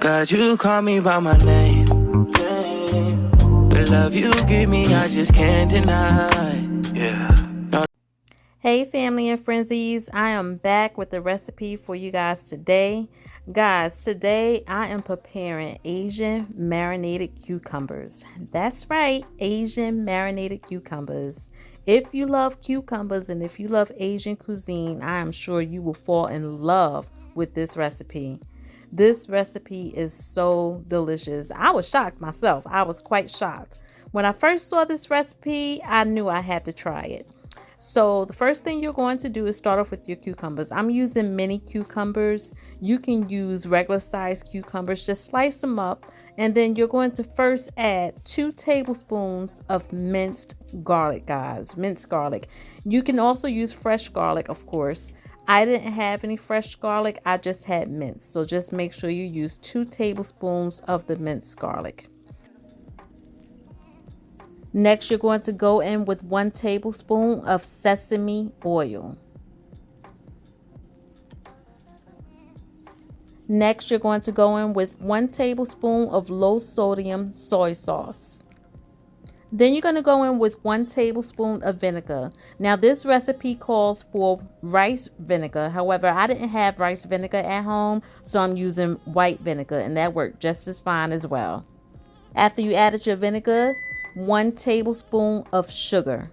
God, you call me by my name. The love you give me, I just can't deny. Yeah. Hey family and frenzies, I am back with the recipe for you guys today. Guys, today I am preparing Asian marinated cucumbers. That's right, Asian marinated cucumbers. If you love cucumbers and if you love Asian cuisine, I am sure you will fall in love with this recipe. This recipe is so delicious. I was shocked myself. I was quite shocked. When I first saw this recipe, I knew I had to try it. So the first thing you're going to do is start off with your cucumbers. I'm using mini cucumbers. You can use regular sized cucumbers. Just slice them up. And then you're going to first add 2 tablespoons of minced garlic, guys. Minced garlic. You can also use fresh garlic, of course. I didn't have any fresh garlic. I just had minced. So just make sure you use 2 tablespoons of the minced garlic. Next, you're going to go in with 1 tablespoon of sesame oil. Next, you're going to go in with 1 tablespoon of low sodium soy sauce. Then you're going to go in with 1 tablespoon of vinegar. Now, this recipe calls for rice vinegar. However, I didn't have rice vinegar at home, so I'm using white vinegar, and that worked just as fine as well. After you added your vinegar, 1 tablespoon of sugar.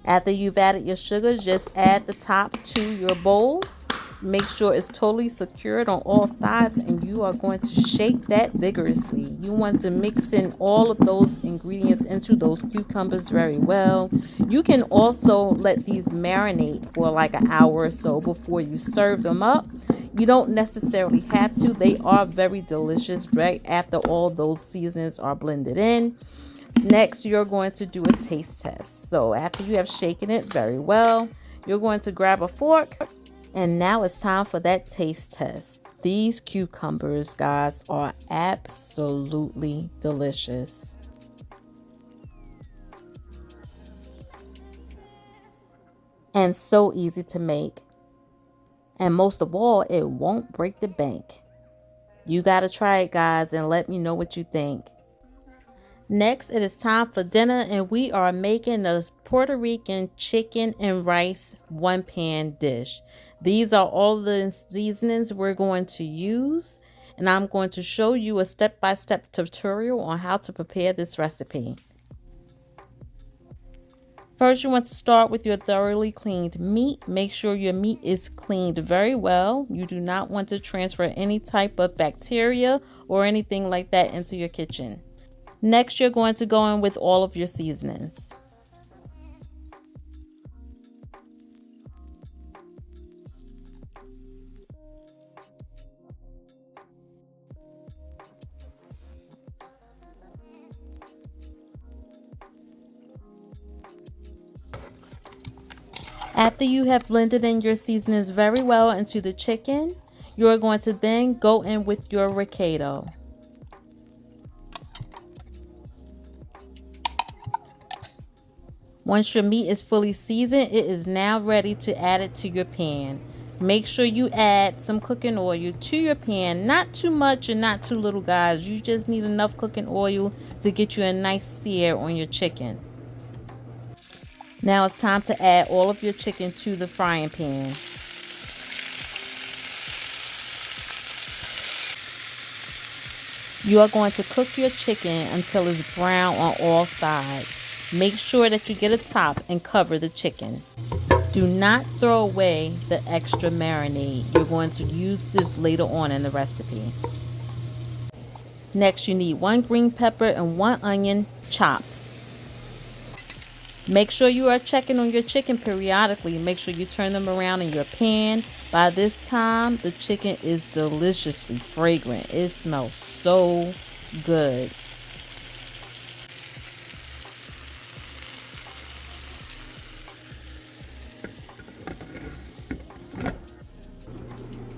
After you've added your sugar, just add the top to your bowl. Make sure it's totally secured on all sides, and you are going to shake that vigorously. You want to mix in all of those ingredients into those cucumbers very well. You can also let these marinate for like an hour or so before you serve them up. You don't necessarily have to. They are very delicious right after all those seasonings are blended in. Next, you're going to do a taste test. So after you have shaken it very well, you're going to grab a fork. And now it's time for that taste test. These cucumbers, guys, are absolutely delicious. And so easy to make. And most of all, it won't break the bank. You got to try it, guys, and let me know what you think. Next, it is time for dinner, and we are making a Puerto Rican chicken and rice 1-pan dish. These are all the seasonings we're going to use, and I'm going to show you a step-by-step tutorial on how to prepare this recipe. First, you want to start with your thoroughly cleaned meat. Make sure your meat is cleaned very well. You do not want to transfer any type of bacteria or anything like that into your kitchen. Next, you're going to go in with all of your seasonings. After you have blended in your seasonings very well into the chicken, you're going to then go in with your ricotta. Once your meat is fully seasoned, it is now ready to add it to your pan. Make sure you add some cooking oil to your pan. Not too much and not too little, guys. You just need enough cooking oil to get you a nice sear on your chicken. Now it's time to add all of your chicken to the frying pan. You are going to cook your chicken until it's brown on all sides. Make sure that you get a top and cover the chicken. Do not throw away the extra marinade. You're going to use this later on in the recipe. Next, you need 1 green pepper and 1 onion chopped. Make sure you are checking on your chicken periodically. Make sure you turn them around in your pan. By this time, the chicken is deliciously fragrant. It smells so good.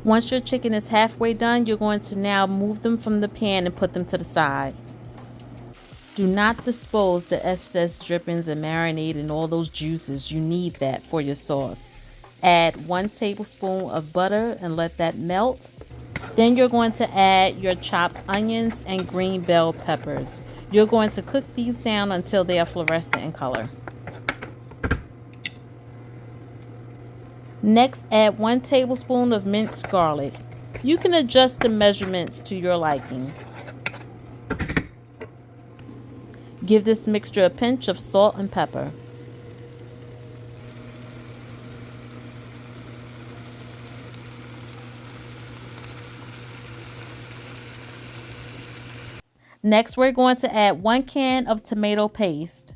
Once your chicken is halfway done, you're going to now move them from the pan and put them to the side. Do not dispose the excess drippings and marinade and all those juices. You need that for your sauce. Add 1 tablespoon of butter and let that melt. Then you're going to add your chopped onions and green bell peppers. You're going to cook these down until they are fluorescent in color. Next, add 1 tablespoon of minced garlic. You can adjust the measurements to your liking. Give this mixture a pinch of salt and pepper. Next, we're going to add 1 can of tomato paste.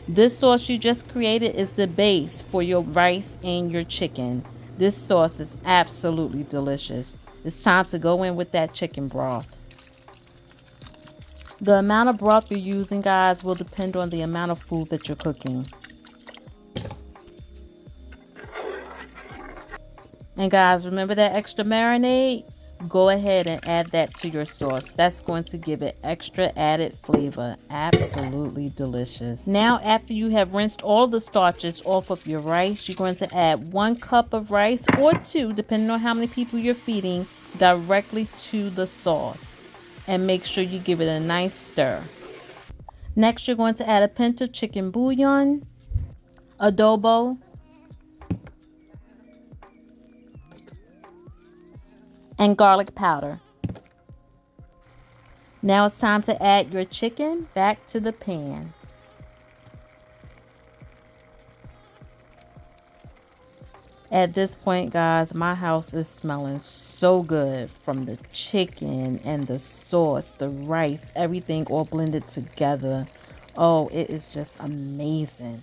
This sauce you just created is the base for your rice and your chicken. This sauce is absolutely delicious. It's time to go in with that chicken broth. The amount of broth you're using, guys, will depend on the amount of food that you're cooking. And guys, remember that extra marinade? Go ahead and add that to your sauce. That's going to give it extra added flavor. Absolutely delicious. Now, after you have rinsed all the starches off of your rice, you're going to add 1 cup of rice or 2, depending on how many people you're feeding, directly to the sauce. And make sure you give it a nice stir. Next, you're going to add a pinch of chicken bouillon, adobo, and garlic powder. Now it's time to add your chicken back to the pan. At this point, guys, my house is smelling so good from the chicken and the sauce, the rice, everything all blended together. Oh, it is just amazing.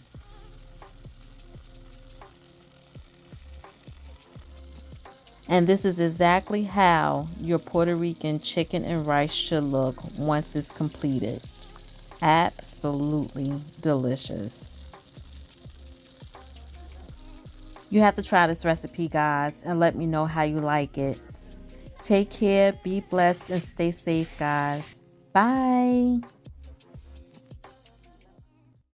And this is exactly how your Puerto Rican chicken and rice should look once it's completed. Absolutely delicious. You have to try this recipe, guys, and let me know how you like it. Take care, be blessed, and stay safe, guys. Bye.